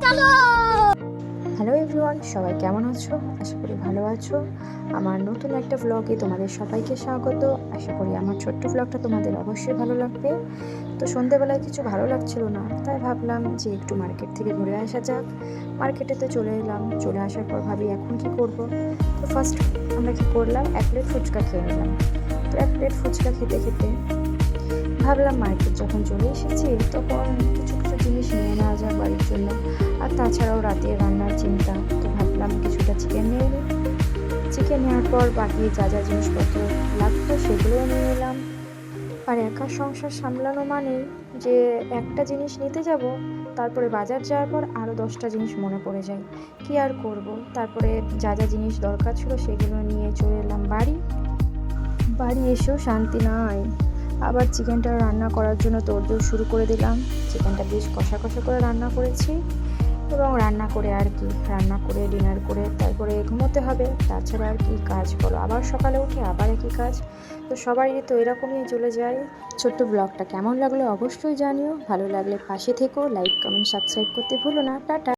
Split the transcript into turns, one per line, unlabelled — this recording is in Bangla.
হ্যালো এভরিওয়ান, সবাই কেমন আছো? আশা করি ভালো আছো। আমার নতুন একটা ভ্লগে তোমাদের সবাইকে স্বাগত। আশা করি আমার ছোট্ট ভ্লগটা তোমাদের অবশ্যই ভালো লাগবে। তো সন্ধেবেলায় কিছু ভালো লাগছিল না, তাই ভাবলাম যে একটু মার্কেট থেকে ঘুরে আসা যাক। মার্কেটেতে চলে এলাম, চলে আসার পর ভাবি এখন কি করব। তো ফার্স্ট আমরা কি করলাম, এক প্লেট ফুচকা খেয়ে নিলাম। তো এক প্লেট ফুচকা খেতে খেতে ভাবলাম মার্কেট যখন চলে এসেছি তখন কিছু কিছু জিনিস নিয়ে নেওয়া যাক বাড়ির জন্য। আর তাছাড়াও রাতে রান্নার চিন্তা, তো ভাবলাম কিছুটা চিকেন নিয়ে নিই। চিকেন নেওয়ার পর বাকি যা যা জিনিসপত্র লাগতো সেগুলোও নিয়ে নিলাম। আর একা সংসার সামলানো মানেই যে একটা জিনিস নিতে যাব, তারপরে বাজার যাওয়ার পর আরও 10টা জিনিস মনে পড়ে যায়, কি আর করব। তারপরে যা যা জিনিস দরকার ছিল সেগুলো নিয়ে চলে এলাম বাড়ি। বাড়ি এসেও শান্তি নাই, আবার চিকেনটা রান্না করার জন্য তোড়জোড় শুরু করে দিলাম। চিকেনটা বেশ কষা কষা করে রান্না করেছি, এবং রান্না করে আর কি, রান্না করে ডিনার করে তারপরে ঘুমোতে হবে। তাছাড়া আর কি কাজ বলো, আবার সকালে উঠে আবার একই কাজ। তো সবারই তো এরকমই চলে যায়। ছোট্ট ব্লগটা কেমন লাগলো অবশ্যই জানিও, ভালো লাগলে পাশে থেকো, লাইক কমেন্ট সাবস্ক্রাইব করতে ভুলো না। টাটা।